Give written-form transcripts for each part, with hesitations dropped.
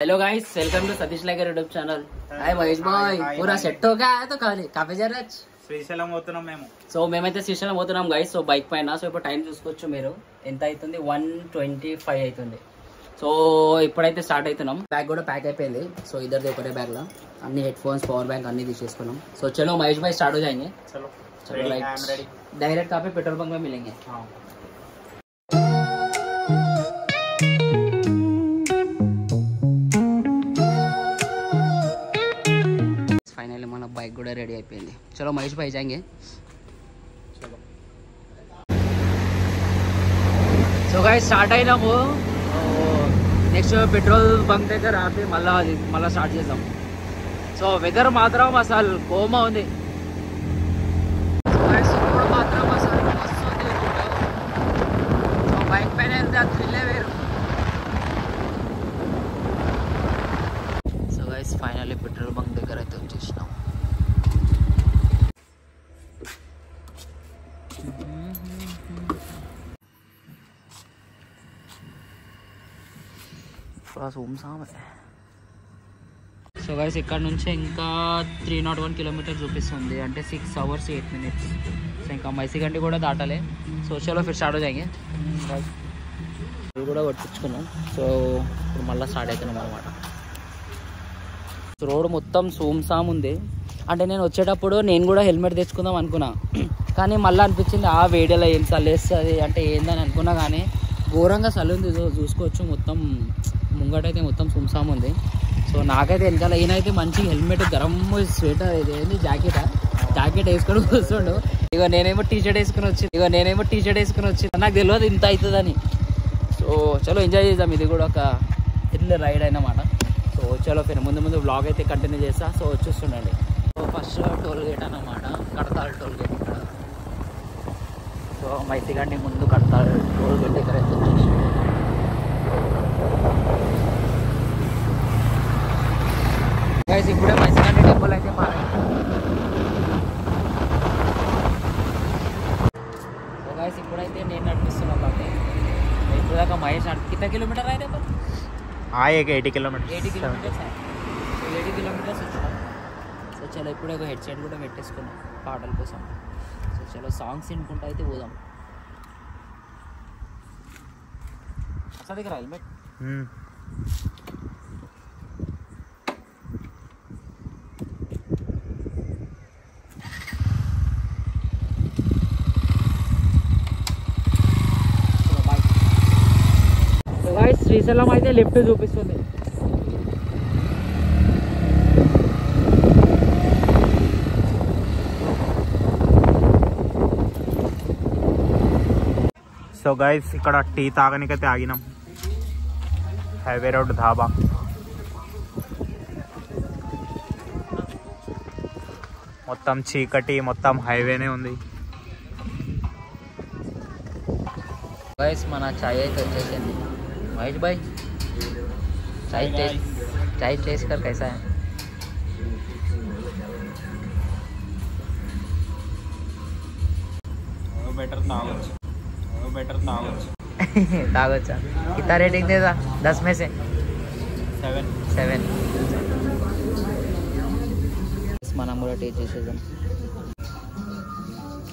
Hello guys, welcome to Satish liker YouTube channel. Hi Mahesh బాయ్, పూరా set हो गया है तो కాఫీ జరచ్ శ్రీశైలం పోతున్నాం మేము. సో మేమైతే శ్రీశైలం పోతున్నాం గైస్. సో బైక్ పైన. సో ఇప్పుడు టైం చూసుకోవచ్చు మీరు, ఎంత అవుతుంది, 1:25 అవుతుంది. సో ఇప్పుడైతే స్టార్ట్ అవుతున్నాం. బ్యాగ్ కూడా ప్యాక్ అయిపోయింది. సో ఇద్దరిది ఒకటే బ్యాగ్ లా అన్ని హెడ్ ఫోన్స్, పవర్ బ్యాంక్ అన్ని తీసేసుకున్నాం. సో చలో మహేష్ भाई स्टार्ट हो जाएंगे. चलो राइट, डायरेक्ट आप पेट्रोल पंप में मिलेंगे. फाइनली मन बाइक కూడా రెడీ అయిపోయింది. చలో మహేష్ भाई जाएंगे. సో गाइस స్టార్ట్ అయినాము. నెక్స్ట్ పెట్రోల్ బంక్ దగ్గర ఆపి మళ్ళా స్టార్ట్ చేద్దాం. సో వెదర్ మాత్రం అసలు కోమా ఉంది. మాత్రం అసలు వస్తుంది. సో బైక్ పైన వెళ్తే అది థ్రిల్లే వేరు. So guys finally petrol bunk దగ్గర అయితే వచ్చేసినాం. సో గైస్ ఇక్కడ నుంచి ఇంకా 301 కిలోమీటర్ చూపిస్తుంది, అంటే 6 hours 8 minutes. సో ఇంకా మైసిగండి కూడా దాటాలి. సో చలో ఫిర్ స్టార్ట్ అయ్యాయి. ఇవి కూడా కొట్టించుకున్నాం. సో ఇప్పుడు మళ్ళీ స్టార్ట్ అవుతున్నాం అనమాట. రోడ్ మొత్తం సూమ్సామ్ ఉంది. అంటే నేను వచ్చేటప్పుడు నేను కూడా హెల్మెట్ తెచ్చుకుందాం అనుకున్నా, కానీ మళ్ళీ అనిపించింది ఆ వేడిలో ఏం చల్లేస్తుంది అంటే ఏందని అనుకున్నా, కానీ ఘోరంగా చలి ఉంది. చూసుకోవచ్చు మొత్తం ముంగటైతే మొత్తం సుమ్సామ్ ఉంది. సో నాకైతే వెనకాల ఈయనైతే మంచి హెల్మెట్, గరం స్వెటర్, ఇది ఏంది జాకెట్ వేసుకొని వస్తుండు. ఇక నేనేమో టీ షర్ట్ వేసుకుని వచ్చి నాకు తెలియదు ఇంత అవుతుందని. సో చలో ఎంజాయ్ చేద్దాం. ఇది కూడా ఒక థ్రిల్ రైడ్ అన్నమాట. సో చలో ఫిర్ ముందు బ్లాగ్ అయితే కంటిన్యూ చేస్తా. సో చూస్తుండండి. సో ఫస్ట్ టోల్ గేట్ అన్నమాట, కడతాల్ టోల్ గేట్ ఇక్కడ. సో మైతిగండి ముందు కడతాల్ టోల్ గేట్ దగ్గర అయితే వచ్చేసి గైస్ ఇప్పుడే మైతిగండి టెంపుల్ అయితే మారాయి. సో గైస్ ఇప్పుడైతే నేను నడిపిస్తున్నా బండి. ఇప్పుడు దాకా మహేష్ కింద కిలోమీటర్ అయితే 80 kilometers. 80 kilometers వచ్చినాం. సో చలో ఇప్పుడే ఒక హెడ్ సెట్ కూడా పెట్టేసుకున్నాం పాటల కోసం. సో చలో సాంగ్స్ వినుకుంటూ అయితే పోదాం. అసలు దగ్గర హెల్మెట్ శ్రీశైలం అయితే లెఫ్ట్ చూపిస్తుంది. సో గైస్ ఇక్కడ టీ తాగనికైతే ఆగినాం. Highway road dhaba. మొత్తం చీకటి, మొత్తం హైవేనే ఉంది. గైస్ మన చాయ్ అయితే వచ్చేసింది. महेश भाई चाय टेस्ट कर कैसा है? बेटर तागोचा. कितना रेटिंग देगा 10 में से? 7. మనం కూడా టేస్ట్ చేసేద్దాం.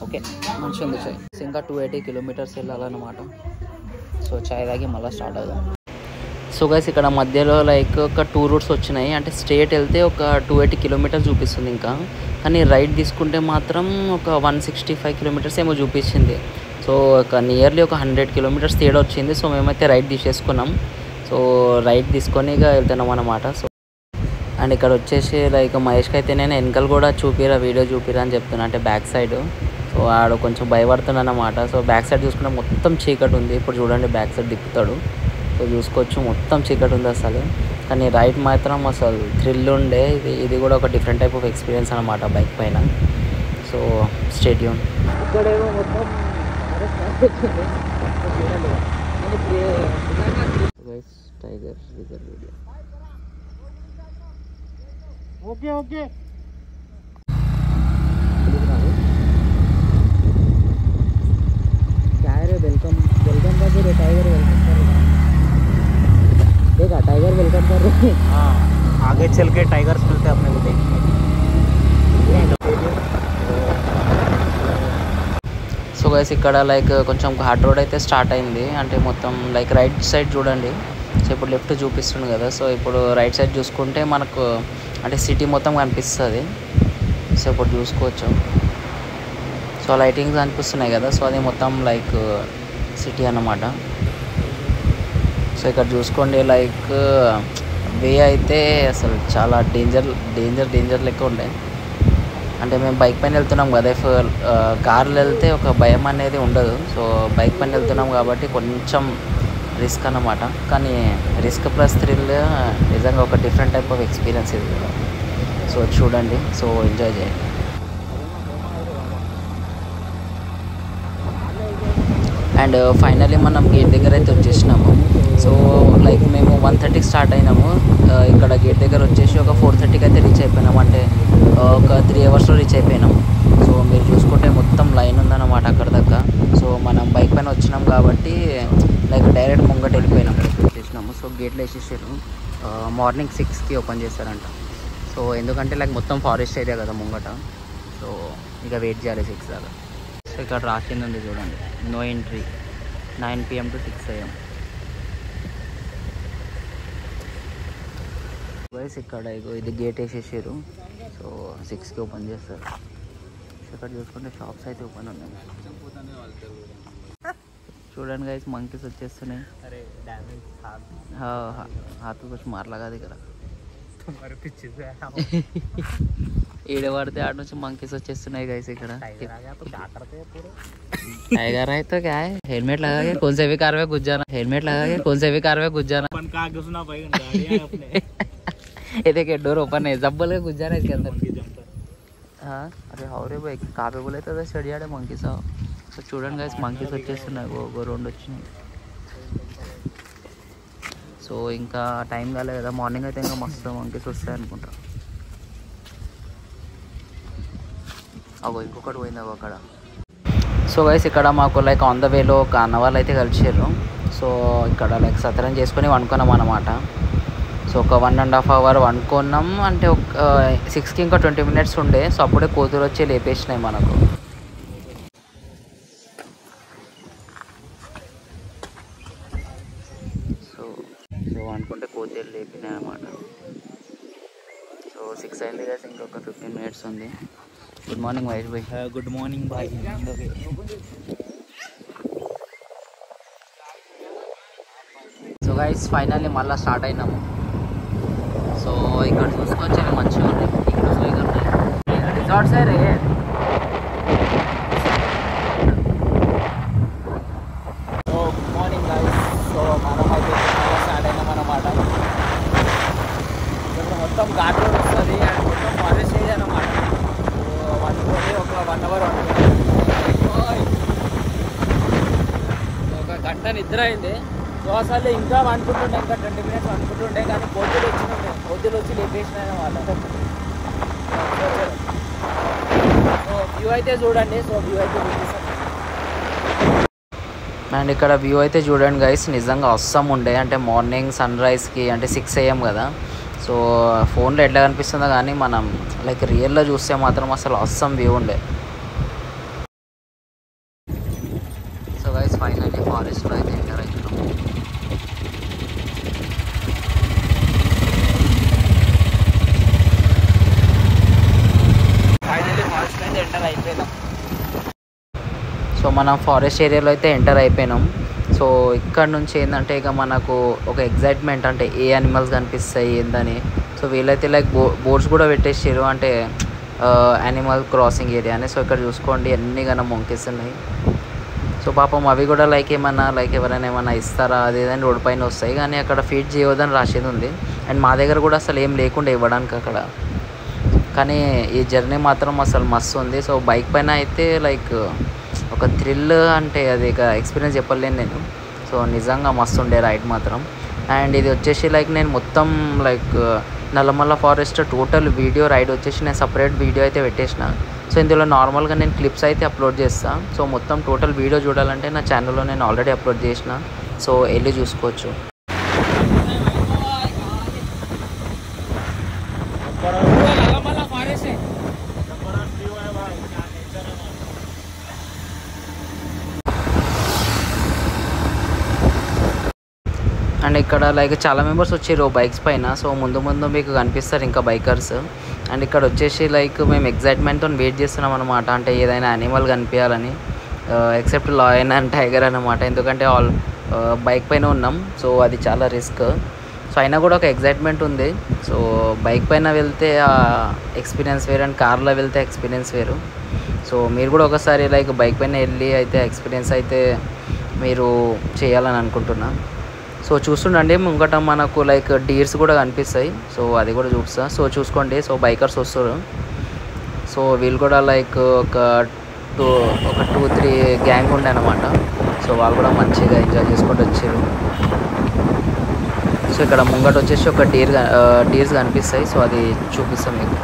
ఓకే, మంచిగా ఉంది చాయ్. ఇంకా 280 kilometers వెళ్ళాలన్నమాట. సో చాయ్ తాగి మళ్ళీ స్టార్ట్ అవుదాం. సో గైస్ ఇక్కడ మధ్యలో లైక్ ఒక 2 routes వచ్చినాయి. అంటే స్ట్రేట్ వెళ్తే ఒక 280 kilometers చూపిస్తుంది ఇంకా, కానీ రైట్ తీసుకుంటే మాత్రం ఒక 165 kilometers ఏమో చూపించింది. సో ఒక నియర్లీ ఒక 100 kilometers తేడా వచ్చింది. సో మేమైతే రైట్ తీసేసుకున్నాం. సో రైట్ తీసుకొని ఇక వెళ్తున్నాం అన్నమాట. సో అండ్ ఇక్కడ వచ్చేసి లైక్ మహేష్కి అయితే నేను వెనకాల కూడా వీడియో చూపిరా అని చెప్తున్నా, అంటే బ్యాక్ సైడ్. సో ఆడు కొంచెం భయపడుతున్నాను అన్నమాట. సో బ్యాక్ సైడ్ చూసుకుంటే మొత్తం చీకటి ఉంది. ఇప్పుడు చూడండి బ్యాక్ సైడ్ తిప్పుతాడు. సో చూసుకోవచ్చు మొత్తం చీకటి ఉంది అసలు, కానీ రైడ్ మాత్రం అసలు థ్రిల్ ఉండే. ఇది కూడా ఒక డిఫరెంట్ టైప్ ఆఫ్ ఎక్స్పీరియన్స్ అనమాట బైక్ పైన. So stay tune. ఇక్కడేమో మొత్తం tiger reserve video. Okay welcome का जो टाइगर वेलकम कर रहा है. देखा टाइगर वेलकम कर रहे हैं. हाँ, आगे चल के टाइगर्स मिलते हैं अपने को देखने। సో గైస్ ఇక్కడ లైక్ కొంచెం ఘాట్ రోడ్ అయితే స్టార్ట్ అయింది. అంటే మొత్తం లైక్ రైట్ సైడ్ చూడండి. సో ఇప్పుడు లెఫ్ట్ చూపిస్తుంది కదా, సో ఇప్పుడు రైట్ సైడ్ చూసుకుంటే మనకు అంటే సిటీ మొత్తం కనిపిస్తుంది. సో ఇప్పుడు చూసుకోవచ్చు. సో లైటింగ్స్ అనిపిస్తున్నాయి కదా, సో అది మొత్తం లైక్ సిటీ అన్నమాట. సో ఇక్కడ చూసుకోండి లైక్ వే అయితే అసలు చాలా డేంజర్ లెక్క ఉండే. అంటే మేము బైక్ పైన వెళ్తున్నాం కదా, కార్లో వెళ్తే ఒక భయం అనేది ఉండదు. సో బైక్ పైన వెళ్తున్నాం కాబట్టి కొంచెం రిస్క్ అన్నమాట. కానీ రిస్క్ ప్లస్ థ్రిల్ నిజంగా ఒక డిఫరెంట్ టైప్ ఆఫ్ ఎక్స్పీరియన్స్ ఇది కదా. సో చూడండి, సో ఎంజాయ్ చేయండి. అండ్ ఫైనలీ మనం గేట్ దగ్గర అయితే వచ్చేసినాము. సో లైక్ మేము 1:30కి స్టార్ట్ అయినాము. ఇక్కడ గేట్ దగ్గర వచ్చేసి ఒక 4:30కి అయితే రీచ్ అయిపోయినాము. అంటే ఒక 3 అవర్స్లో రీచ్ అయిపోయినాం. సో మీరు చూసుకుంటే మొత్తం లైన్ ఉందన్నమాట అక్కడ దాకా. సో మనం బైక్ పైన వచ్చినాం కాబట్టి లైక్ డైరెక్ట్ ముంగట వెళ్ళిపోయినాం, వచ్చేసినాము. సో గేట్లు వేసేసారు. మార్నింగ్ 6కి ఓపెన్ చేస్తారంట. సో ఎందుకంటే లైక్ మొత్తం ఫారెస్ట్ ఏరియా కదా ముంగట. సో ఇక వెయిట్ చేయాలి 6 దాకా. సో ఇక్కడ రాసింది ఉంది చూడండి, no entry 9 PM to 6 AM. వైస్ ఇక్కడ ఇది గేట్ వేసేసారు. సో 6కి ఓపెన్ చేస్తారు. సో ఇక్కడ చూసుకుంటే షాప్స్ అయితే ఓపెన్ ఉన్నాయి. చూడండి గైస్, మంకీస్ వచ్చేస్తున్నాయి. హాత్ కొంచెం మారలాగా ఇక్కడ ఈడ పడితే ఆడ నుంచి మంకీస్ వచ్చేస్తున్నాయి గైస్ ఇక్కడ. टाइगर है तो क्या है, हेलमेट लगा के कौन से भी कार में घुस जाना, हेलमेट लगा के कौन से भी कार में घुस जाना. ये देखिए डोर ओपन है, जब्बल के घुस जाना इसके अंदर. हाँ अरे हाँ रे भाई, कहाँ पे बोले तो चढ़ियाड़े मंकी साहब. సో చూడండి గైస్, మంకీస్ వచ్చేస్తున్నాయి. ఒక 2 వచ్చినాయి. సో ఇంకా టైం కాలేదు కదా, మార్నింగ్ అయితే ఇంకా మస్తు మంకీస్ వస్తాయి అనుకుంటా. అగో ఇంకొకటి పోయింది అగో అక్కడ. సో గైస్ ఇక్కడ మాకు లైక్ ఆన్ ద వేలో ఒక అన్న వాళ్ళు అయితే కలిసారు. సో ఇక్కడ లైక్ సత్రం చేసుకొని వండుకున్నాం అన్నమాట. సో ఒక 1.5 hour వండుకున్నాం. అంటే ఒక 6కి ఇంకా 20 minutes ఉండే. సో అప్పుడే కోతులు వచ్చి లేపేసినాయి మనకు. సో అనుకుంటే కోతులు లేపినాయి అన్నమాట. సో 6 అయింది కదా, ఇంకొక 15 minutes ఉంది. గుడ్ మార్నింగ్ మహేష్ భాయ్. గుడ్ మార్నింగ్ బాయ్. సో గైస్ ఫైనల్లీ మళ్ళీ స్టార్ట్ అయినాము. సో ఇక్కడ చూసుకోవచ్చు మంచిగా ఉన్నాయి. రిసార్ట్స్ రే. So good morning guys. So మనం అయితే మళ్ళీ స్టార్ట్ అయినాం అన్నమాట. ఇక్కడ మొత్తం ఘాట్ రోడ్ వస్తుంది అండ్ మొత్తం ఫారెస్ట్ ఏరియా అన్నమాట. వండుకొని ఒక 1 hour ఒక గంట నిద్ర అయింది. సో అసలు ఇంకా వండుకుంటుండే, ఇంకా 20 minutes వండుకుంటుండే. కానీ కోతులు వచ్చినాము, కోతులు వచ్చి లేపేసినాయి అన్నమాట. సో వ్యూ అయితే చూడండి. సో వ్యూ అయితే చూపిస్తాను. అండ్ ఇక్కడ వ్యూ అయితే చూడండి గైస్, నిజంగా అస్సం ఉండే. అంటే మార్నింగ్ సన్ రైజ్కి అంటే 6 AM కదా. సో ఫోన్లో ఎట్లా కనిపిస్తుందో కానీ మనం లైక్ రియల్లో చూస్తే మాత్రం అసలు అస్సం వ్యూ ఉండే. సో గైస్ ఫైనల్లీ ఫారెస్ట్లో అయితే ఎంటర్ అవుతున్నాం. ఫైనల్లీ ఫారెస్ట్ అయితే ఎంటర్ అయిపోయినాం. సో మనం ఫారెస్ట్ ఏరియాలో అయితే ఎంటర్ అయిపోయినాం. సో ఇక్కడ నుంచి ఏంటంటే ఇక మనకు ఒక ఎగ్జైట్మెంట్, అంటే ఏ యానిమల్స్ కనిపిస్తాయి ఏందని. సో వీళ్ళైతే లైక్ బోర్డ్స్ కూడా పెట్టేసారు, అంటే యానిమల్ క్రాసింగ్ ఏరియా అని. సో ఇక్కడ చూసుకోండి ఎన్ని గనం మంకీస్ ఉన్నాయి. సో పాపం అవి కూడా లైక్ ఏమన్నా లైక్ ఎవరైనా ఏమన్నా ఇస్తారా అది ఇదని రోడ్ పైన వస్తాయి, కానీ అక్కడ ఫీడ్ చేయవద్దని రాసేది ఉంది. అండ్ మా దగ్గర కూడా అసలు ఏం లేకుండా ఇవ్వడానికి అక్కడ. కానీ ఈ జర్నీ మాత్రం అసలు మస్తు ఉంది. సో బైక్ పైన అయితే లైక్ ఒక థ్రిల్, అంటే అది ఇక ఎక్స్పీరియన్స్ చెప్పలేను నేను. సో నిజంగా మస్తు ఉండే రైడ్ మాత్రం. అండ్ ఇది వచ్చేసి లైక్ నేను మొత్తం like Nallamala forest total video ride వచ్చేసి నేను సపరేట్ వీడియో అయితే పెట్టేసిన. సో ఇందులో నార్మల్గా నేను క్లిప్స్ అయితే అప్లోడ్ చేస్తాను. సో మొత్తం టోటల్ వీడియో చూడాలంటే నా ఛానల్లో నేను ఆల్రెడీ అప్లోడ్ చేసిన. సో వెళ్ళి చూసుకోవచ్చు. అండ్ ఇక్కడ లైక్ చాలా మెంబర్స్ వచ్చారు బైక్స్ పైన. సో ముందు ముందు మీకు కనిపిస్తారు ఇంకా బైకర్స్. అండ్ ఇక్కడ వచ్చేసి లైక్ మేము ఎగ్జైట్మెంట్తో వెయిట్ చేస్తున్నాం అనమాట. అంటే ఏదైనా యానిమల్ కనిపించాలని, ఎక్సెప్ట్ లయన్ అండ్ టైగర్ అనమాట. ఎందుకంటే బైక్ పైన ఉన్నాం, సో అది చాలా రిస్క్. సో అయినా కూడా ఒక ఎగ్జైట్మెంట్ ఉంది. సో బైక్ పైన వెళ్తే ఆ ఎక్స్పీరియన్స్ వేరు, అండ్ కార్లో వెళ్తే ఎక్స్పీరియన్స్ వేరు. సో మీరు కూడా ఒకసారి లైక్ బైక్ పైన వెళ్ళి అయితే ఎక్స్పీరియన్స్ అయితే మీరు చేయాలని అనుకుంటున్నా. సో చూస్తుండండి ముంగట మనకు లైక్ డీర్స్ కూడా కనిపిస్తాయి. సో అది కూడా చూపిస్తా. సో చూసుకోండి. సో బైకర్స్ వస్తారు. సో వీళ్ళు కూడా లైక్ ఒక 2-3 గ్యాంగ్ ఉండే అనమాట. సో వాళ్ళు కూడా మంచిగా ఎంజాయ్ చేసుకుంటూ వచ్చారు. సో ఇక్కడ ముంగట వచ్చేసి ఒక డీర్స్ కనిపిస్తాయి. సో అది చూపిస్తాం మీకు.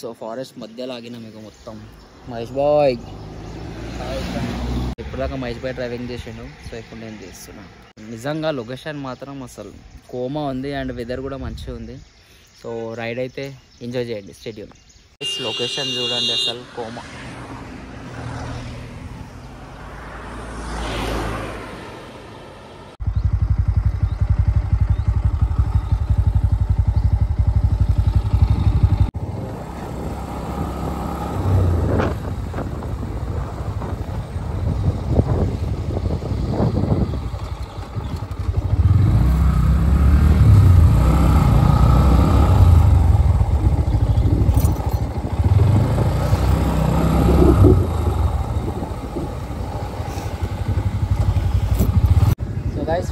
సో ఫారెస్ట్ మధ్యలో ఆగినా మీకు మొత్తం. మహేష్ బాయ్ ఇప్పటిదాకా మహేష్ బాయ్ డ్రైవింగ్ చేసాను. సో ఇప్పుడు నేను చేస్తున్నా. నిజంగా లొకేషన్ మాత్రం అసలు కోమా ఉంది, అండ్ వెదర్ కూడా మంచిగా ఉంది. సో రైడ్ అయితే ఎంజాయ్ చేయండి. స్టేడియం లొకేషన్ చూడండి, అసలు కోమా.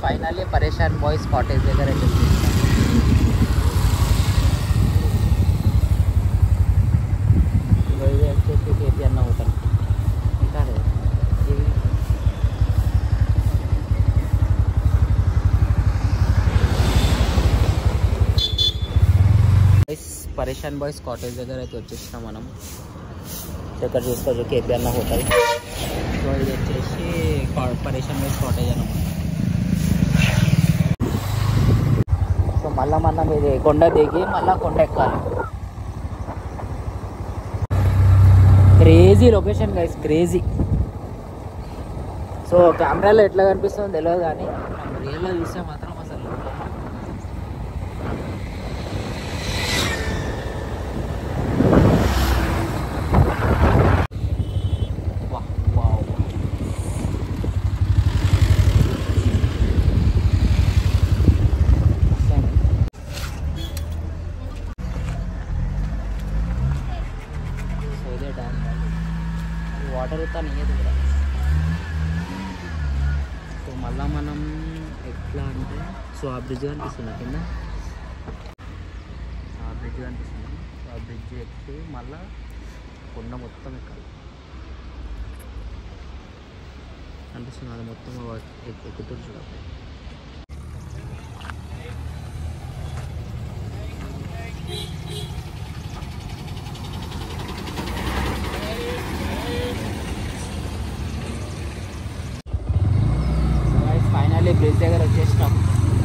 ఫైనల్లీ పరేషాన్ బాయ్స్ కాటేజ్ దగ్గర అయితే వచ్చేసి కేపీ అన్న హోటల్. ఇంకా పరేషాన్ బాయ్స్ కాటేజ్ దగ్గర అయితే వచ్చేసినాం మనం. ఇక్కడ చూసుకోవచ్చు కేపీ అన్న హోటల్. సో ఇది వచ్చేసి పరేషాన్ బాయ్స్ కాటేజ్ అన్నమాట. సో మళ్ళీ మనం ఇది కొండ దిగి మళ్ళీ కొండ ఎక్కాలి. Crazy location guys, crazy. So కెమెరాలో ఎట్లా కనిపిస్తుందో తెలియదు, కానీ రియల్గా చూస్తే మాత్రం అసలు వాటర్ అవుతా నీయదు కూడా. సో మళ్ళీ మనం ఎట్లా అంటే, సో ఆ బ్రిడ్జ్ కనిపిస్తుంది కింద, ఆ బ్రిడ్జ్ కనిపిస్తుంది. ఆ బ్రిడ్జ్ ఎక్కి మళ్ళీ కొండ మొత్తం ఎక్కాలి అనిపిస్తుంది. అది మొత్తం ఎక్కుతుంది చూడాలి. ఫైనల్లీ బ్రిడ్జ్ దగ్గర వచ్చేసినాం.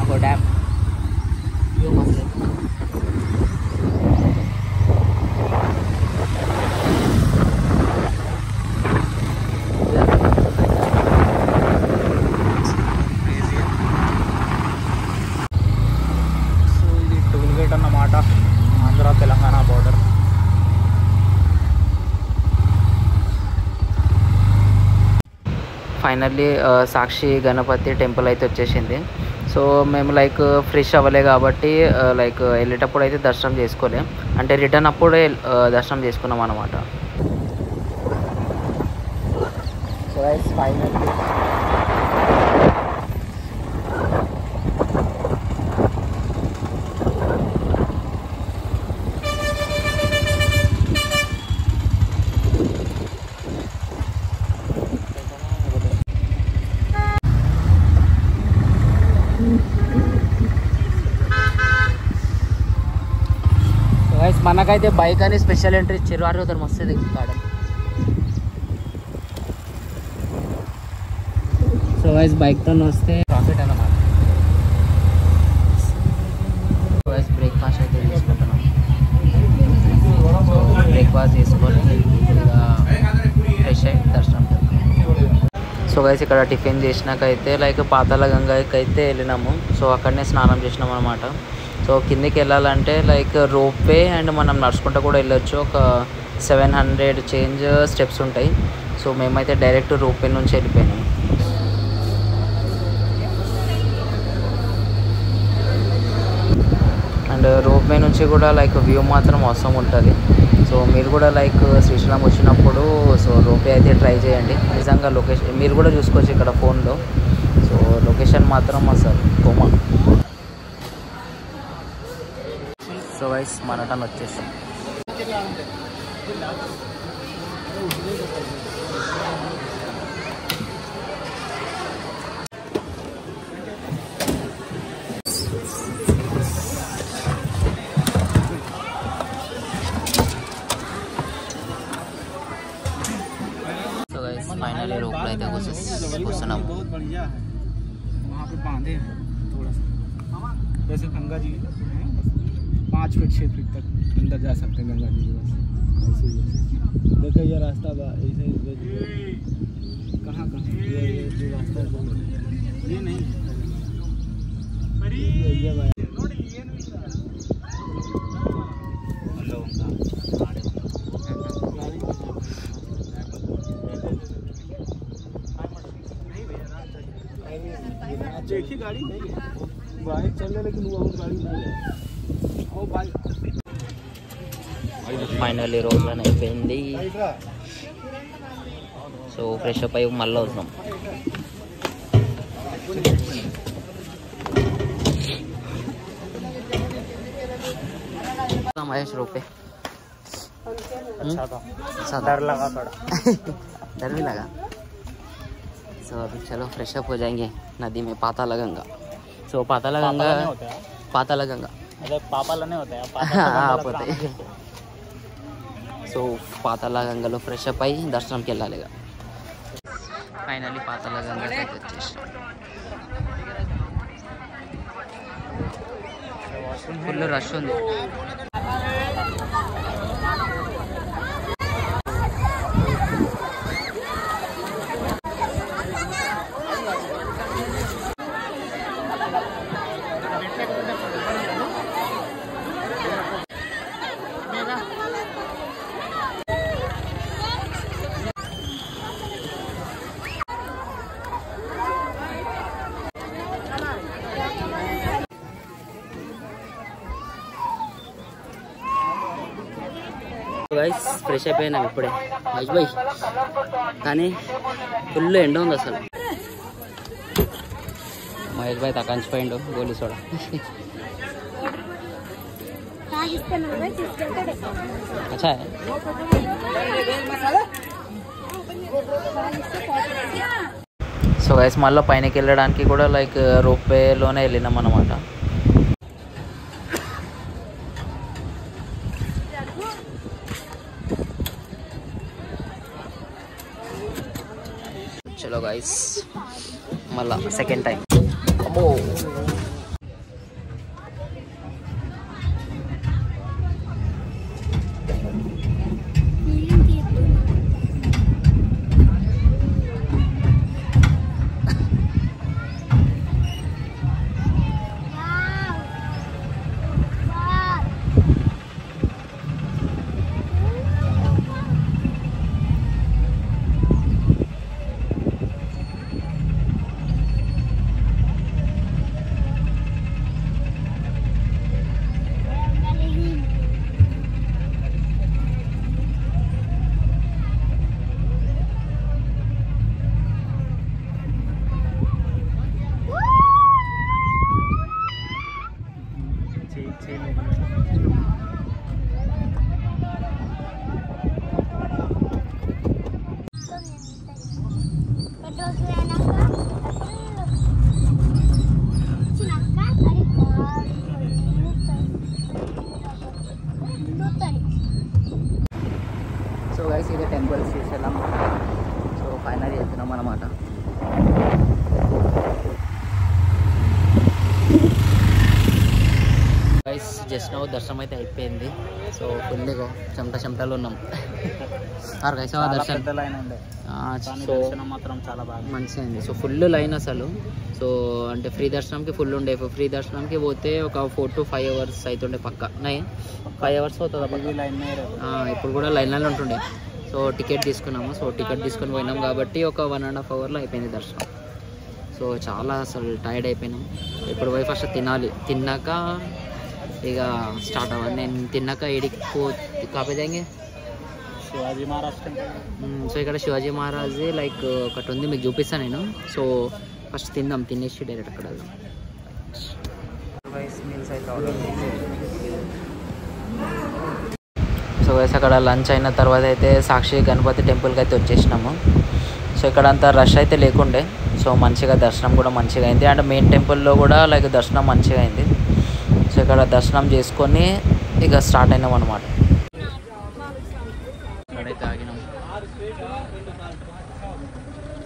ఒక డ్యామ్ వ్యూ మస్తు. ఆంధ్ర తెలంగాణ బోర్డర్. ఫైనల్లీ సాక్షి గణపతి టెంపుల్ అయితే వచ్చేసింది. సో మేము లైక్ ఫ్రెష్ అవ్వలే కాబట్టి లైక్ వెళ్ళేటప్పుడు అయితే దర్శనం చేసుకోలే, అంటే రిటర్న్ అప్పుడే దర్శనం చేసుకున్నాం అనమాట. సో ఫైనల్లీ మనకైతే బైక్ అని స్పెషల్ ఎంట్రీ ఇచ్చారు. ఆరు మస్తుంది గార్డెన్. సో వైస్ బైక్తో వస్తే ప్రాఫిట్ అన్నమాట. వైస్ బ్రేక్ఫాస్ట్ అయితే తీసుకుంటున్నాం. బ్రేక్ఫాస్ట్ తీసుకొని ఫ్రెష్ అయ్యి దర్శనం. సో వైస్ ఇక్కడ టిఫిన్ చేసినాకైతే లైక్ పాతాళ గంగకి అయితే వెళ్ళినాము. సో అక్కడనే స్నానం చేసినాం అనమాట. సో కిందికి వెళ్ళాలంటే లైక్ రోప్వే అండ్ మనం నడుచుకుంటూ కూడా వెళ్ళొచ్చు. ఒక 700 చేంజ్ స్టెప్స్ ఉంటాయి. సో మేమైతే డైరెక్ట్ రోప్వే నుంచి వెళ్ళిపోయినాం. అండ్ రోప్వే నుంచి కూడా లైక్ వ్యూ మాత్రం అవసరం ఉంటుంది. సో మీరు కూడా లైక్ శ్రీశైలం వచ్చినప్పుడు సో రోప్వే అయితే ట్రై చేయండి. నిజంగా లొకేషన్ మీరు కూడా చూసుకోవచ్చు ఇక్కడ ఫోన్లో. సో లొకేషన్ మాత్రం అసలు కోమా. సో వైస్ మన టన్ వచ్చేసాం. సో వైస్ ఫైనల్లీ రోప్లో అయితే కూర్చున్నాం. जैसे गंगा जी 5 फीट 6 फीट तक अंदर जा सकते हैं गंगा जी के बस ऐसे ही. देखो ये रास्ता ऐसे कहाँ ये जो रास्ता ये नहीं ये भाई हेलो देखी गाड़ी नहीं है बाइक चलने, लेकिन वो गाड़ी नहीं है. ఫైనల్లీ రోజు అని అయిపోయింది. సో ఫ్రెష్ అప్ అయ్యి మళ్ళీ వద్దాం. महेश रोपे डर लगा थोड़ा. डर भी लगा. सो अभी चलो फ्रेश अप हो जाएंगे नदी में. पाताल गंगा. सो पाताल गंगा पाताल गंगा अरे पापालने होते हैं. పోతే సో పాతాళ గంగలో ఫ్రెష్ అప్ అయ్యి దర్శనంకి వెళ్ళాలి. ఫైనల్లీ పాతాళ గంగకి అయితే వచ్చేసాం. ఫుల్ రష్ ఉంది. గైస్ ఫ్రెష్ అయిపోయినాం ఇప్పుడే మహేష్ భాయ్, కానీ ఫుల్ ఎండ ఉంది అసలు. మహేష్ భాయ్ తగ్గించిపోయిండు గోలీ సోడా. అచ్చా సో గైస్ మళ్ళీ పైనకి వెళ్ళడానికి కూడా లైక్ రోప్వేలోనే వెళ్ళినాం అన్నమాట. చలో గైస్ మళ్ళా సెకండ్ టైం. అమ్మో గైస్ ఇదే టెంపుల్ శ్రీశైలం. సో ఫైనల్ వెళ్తున్నాం అన్నమాట. గైస్ జస్ట్ నో దర్శనం అయితే అయిపోయింది. సో ఫుల్గా చెమటలు ఉన్నాం. గైస్ దర్శనం మాత్రం చాలా బాగా మంచిగా అయింది. సో ఫుల్ లైన్ అసలు. సో అంటే ఫ్రీ దర్శనంకి ఫుల్ ఉండే. ఫ్రీ దర్శనంకి పోతే ఒక 4 to 5 hours అవుతుండే పక్క. 5 hours అవుతుంది లైన్. ఇప్పుడు కూడా లైన్లో ఉంటుండే. సో టికెట్ తీసుకున్నాము. సో టికెట్ తీసుకొని పోయినాం కాబట్టి ఒక 1.5 hourలో అయిపోయింది దర్శనం. సో చాలా అసలు టైర్డ్ అయిపోయినాం. ఇప్పుడు పోయి ఫస్ట్ తినాలి. తిన్నాక ఇక స్టార్ట్ అవ్వాలి. నేను తిన్నాక ఏడికి కాపేదాంగే శివాజీ మహారాజ్. సో ఇక్కడ శివాజీ మహారాజ్ లైక్ ఒకటి ఉంది, మీకు చూపిస్తాను నేను. సో ఫస్ట్ తిందాం, తినేసి డైరెక్ట్ అక్కడ వెళ్దాం. మీల్స్ అయితే సో వైస్ అక్కడ లంచ్ అయిన తర్వాత అయితే సాక్షి గణపతి టెంపుల్కి అయితే వచ్చేసినాము. సో ఇక్కడ అంత రష్ అయితే లేకుండే. సో మంచిగా దర్శనం కూడా మంచిగా అయింది. అండ్ మెయిన్ టెంపుల్లో కూడా లైక్ దర్శనం మంచిగా అయింది. సో ఇక్కడ దర్శనం చేసుకొని ఇక స్టార్ట్ అయినాం అనమాట. ఇక్కడైతే ఆగినాం.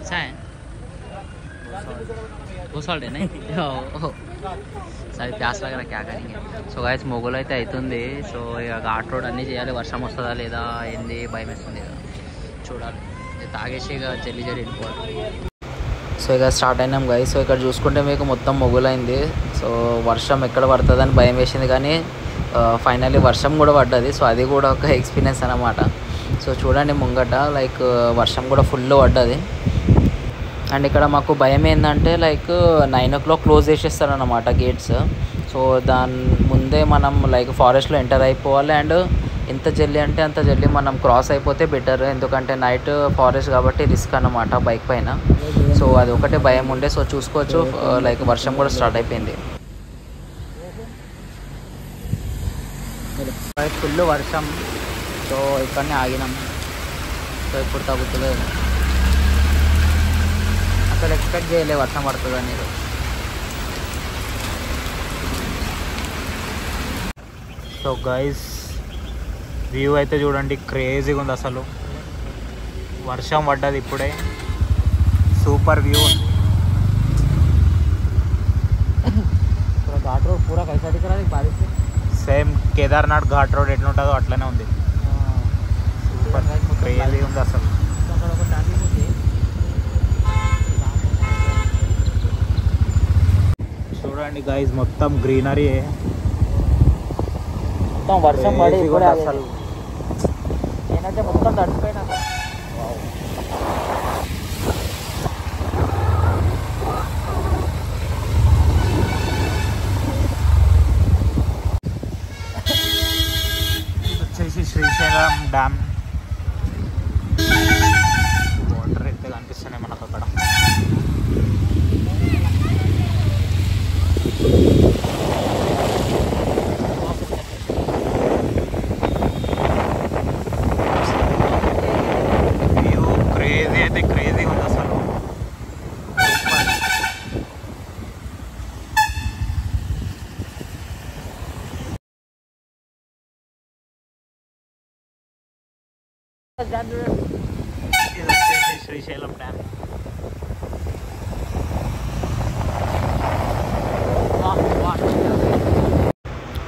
సార్ సరే ప్యాస్ లాగా క్యా కరెంగే. సో గైస్ మొగలు అయితే అవుతుంది. సో ఇక ఘాట్ రోడ్ అన్నీ చేయాలి. వర్షం వస్తుందా లేదా ఏంది భయం వేస్తుంది కదా, చూడాలి. తాగేసి ఇక జల్లి వెళ్ళిపోవాలి. సో ఇక స్టార్ట్ అయినాం గైస్. సో ఇక్కడ చూసుకుంటే మీకు మొత్తం మొగులైంది. సో వర్షం ఎక్కడ పడుతుందని భయం వేసింది, కానీ ఫైనల్లీ వర్షం కూడా పడ్డది. సో అది కూడా ఒక ఎక్స్పీరియన్స్ అన్నమాట. సో చూడండి ముంగట లైక్ వర్షం కూడా ఫుల్ పడ్డది. అండ్ ఇక్కడ మాకు భయం ఏంటంటే లైక్ 9 o'clock క్లోజ్ చేసేస్తారన్నమాట గేట్స్. సో దాని ముందే మనం లైక్ ఫారెస్ట్లో ఎంటర్ అయిపోవాలి. అండ్ ఎంత జల్దీ అంటే అంత జల్దీ మనం క్రాస్ అయిపోతే బెటర్, ఎందుకంటే నైట్ ఫారెస్ట్ కాబట్టి రిస్క్ అన్నమాట బైక్ పైన. సో అది ఒకటే భయం ఉండే. సో చూసుకోవచ్చు లైక్ వర్షం కూడా స్టార్ట్ అయిపోయింది. ఫుల్ వర్షం. సో ఇక్కడనే ఆగినాం. సో ఇప్పుడు తగ్గుతలేదు. అసలు ఎక్స్పెక్ట్ చేయలే వర్షం పడుతుందని. సో గైస్ వ్యూ అయితే చూడండి, క్రేజీగా ఉంది అసలు. వర్షం పడ్డది ఇప్పుడే, సూపర్ వ్యూ ఉంది. ఘాట్ రోడ్ పూరా కైసా దిख रहा है बारिश से. సేమ్ కేదార్నాథ్ ఘాట్ రోడ్ ఎట్లుంటుందో అట్లనే ఉంది. సూపర్ క్రేజీ ఉంది అసలు. చూడండి గైస్ మొత్తం గ్రీనరీ. మొత్తం వర్షం పడి అసలు నేనైతే మొత్తం తడిసిపోయినా. వచ్చేసి శ్రీశైలం డ్యామ్. వాటర్ అయితే కనిపిస్తున్నాయి మనకు అక్కడ. వ్యూ క్రేజీ అయితే క్రేజీ ఉంది అసలు. ఇది వచ్చేసి శ్రీశైలం డ్యామ్.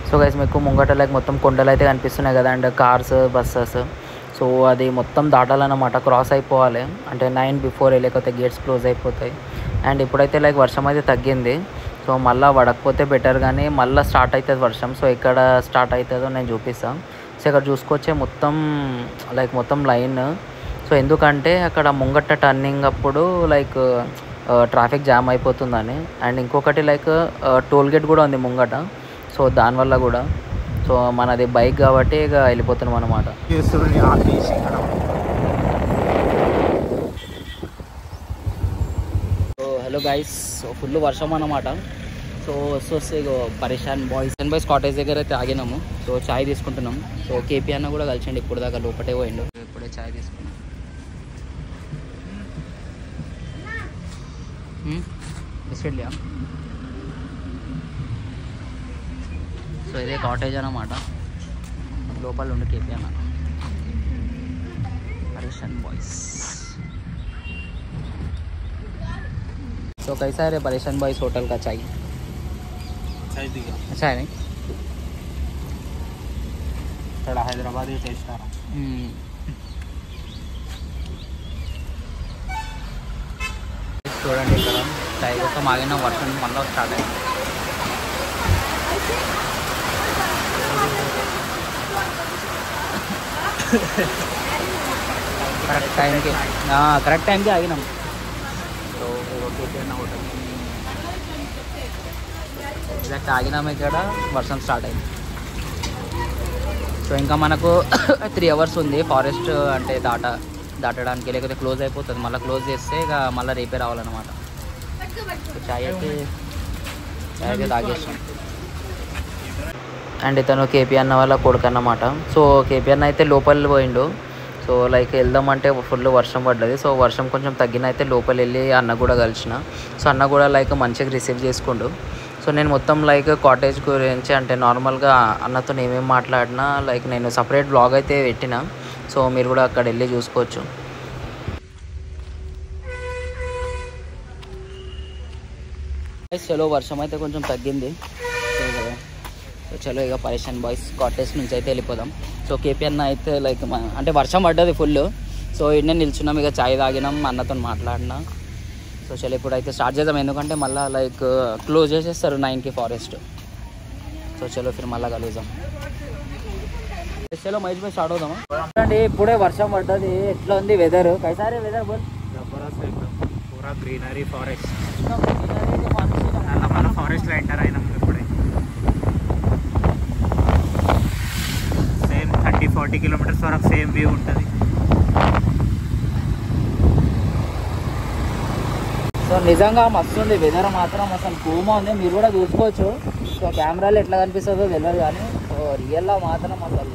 సో గైస్ మీకు ముంగట లైక్ మొత్తం కొండలు అయితే కనిపిస్తున్నాయి కదా, అండ్ కార్స్ బస్సెస్. సో అది మొత్తం దాటాలన్నమాట, క్రాస్ అయిపోవాలి. అంటే 9 before లేకపోతే గేట్స్ క్లోజ్ అయిపోతాయి. అండ్ ఇప్పుడైతే లైక్ వర్షం అయితే తగ్గింది. సో మళ్ళీ పడకపోతే బెటర్, కానీ మళ్ళీ స్టార్ట్ అవుతుంది వర్షం. సో ఎక్కడ స్టార్ట్ అవుతుందో నేను చూపిస్తాను. సో ఇక్కడ చూసుకొచ్చే మొత్తం లైక్ మొత్తం లైన్. సో ఎందుకంటే అక్కడ ముంగట టర్నింగ్ అప్పుడు లైక్ ట్రాఫిక్ జామ్ అయిపోతుందని. అండ్ ఇంకొకటి లైక్ టోల్ గేట్ కూడా ఉంది ముంగట. సో దానివల్ల కూడా సో మనది బైక్ కాబట్టి ఇక వెళ్ళిపోతున్నాం అన్నమాట. So hello guys, so full వర్షం అన్నమాట. సో వస్తే ఇక పరేషాన్ బాయ్స్ కాటేజ్ దగ్గర అయితే ఆగినాము. సో చాయ్ తీసుకుంటున్నాం. సో కేపీ అన్న కూడా కలిసండి, ఇప్పుడు దాకా లోపటే పోయిండు. ఇప్పుడే చాయ్ తీసుకున్నాం. బిస్కెట్ లియా. సో ఇదే కాటేజ్ అన్నమాట, లోపల ఉండి కేపీ అన్న. परेशान बॉयज। तो कैसा है रे परेशान बॉयज होटल का चाय? अच्छा है नहीं? थोड़ा हैदराबादी टेस्ट आ रहा చూడండి ఇక్కడ చాయ్ కోసం ఆగిన వర్షం మళ్ళీ స్టార్ట్ అయింది. కరెక్ట్ టైంకి ఆగినాం. సో హోటల్ ఎగ్జాక్ట్ ఆగినాము, ఇక్కడ వర్షం స్టార్ట్ అయింది. సో ఇంకా మనకు 3 hours ఉంది ఫారెస్ట్ అంటే దాటడానికి, లేకపోతే క్లోజ్ అయిపోతుంది. మళ్ళీ క్లోజ్ చేస్తే ఇక మళ్ళీ రేపే రావాలన్నమాట. చాయ్ అయితే తాగేసాం. అండ్ ఇతను కేపీ అన్న వాళ్ళ కొడుకు అన్నమాట. సో కేపీ అన్న అయితే లోపల పోయిండు. సో లైక్ వెళ్దామంటే ఫుల్ వర్షం పడ్డది. సో వర్షం కొంచెం తగ్గిన అయితే లోపల వెళ్ళి అన్న కూడా కలిసిన. సో అన్న కూడా లైక్ మంచిగా రిసీవ్ చేసుకుండు. సో నేను మొత్తం లైక్ కాటేజ్ గురించి అంటే నార్మల్గా అన్నతో ఏమేమి మాట్లాడినా లైక్ నేను సపరేట్ బ్లాగ్ అయితే పెట్టిన. సో మీరు కూడా అక్కడ వెళ్ళి చూసుకోవచ్చు. చలో వర్షం అయితే కొంచెం తగ్గింది. సో చలో ఇక పరేషాన్ బాయ్స్ కాటేజ్ నుంచి అయితే వెళ్ళిపోదాం. సో కేపీ అన్న అయితే లైక్ అంటే వర్షం పడ్డది ఫుల్. సో ఇన్నే నిల్చున్నాం, ఇక చాయ్ తాగినాం, అన్నతో మాట్లాడినా. సో చలో ఇప్పుడు అయితే స్టార్ట్ చేద్దాం, ఎందుకంటే మళ్ళీ లైక్ క్లోజ్ చేసేస్తారు 9కి ఫారెస్ట్. సో చలో ఫిర్ మళ్ళీ కలుద్దాం. చలో మహేష్ భాయ్ స్టార్ట్ అవుదామా? చూడండి ఇప్పుడే వర్షం పడ్డది, ఎట్లా ఉంది వెదర్? కైసారే వెదర్ బోల్? జబర్దస్త్ एकदम पूरा ग्रीनरी फॉरेस्ट. మన ఫారెస్ట్ లో ఎంటర్ అయినాం ఇప్పుడే. సేమ్ 30-40 కిలోమీటర్స్ వరకు సేమ్ వ్యూ ఉంటుంది. సో నిజంగా మస్తు ఉంది వెదర్ మాత్రం, అసలు కూమా ఉంది. మీరు కూడా చూసుకోవచ్చు. సో కెమెరాలో ఎట్లా కనిపిస్తుందో తెలియదు కానీ సో రియల్గా మాత్రం అసలు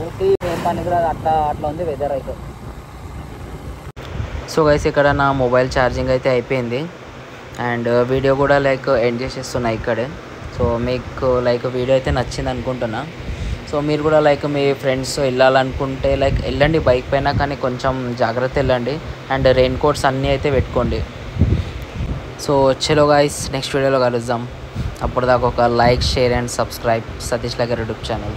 ఓటీ ఏం పనికిరాదు, అట్లా ఉంది వెదర్ అయితే. సో గైస్ ఇక్కడ నా మొబైల్ ఛార్జింగ్ అయితే అయిపోయింది అండ్ వీడియో కూడా లైక్ ఎండ్ చేసేస్తున్నా ఇక్కడే. సో మీకు లైక్ వీడియో అయితే నచ్చింది అనుకుంటున్నా. సో మీరు కూడా లైక్ మీ ఫ్రెండ్స్ వెళ్ళాలనుకుంటే లైక్ వెళ్ళండి బైక్ పైన, కానీ కొంచెం జాగ్రత్త వెళ్ళండి అండ్ రెయిన్ కోట్స్ అన్నీ అయితే పెట్టుకోండి. సో చలో గైస్ నెక్స్ట్ వీడియోలో కలుద్దాం. అప్పటిదాకా ఒక like, share and subscribe Satish vlogger YouTube channel.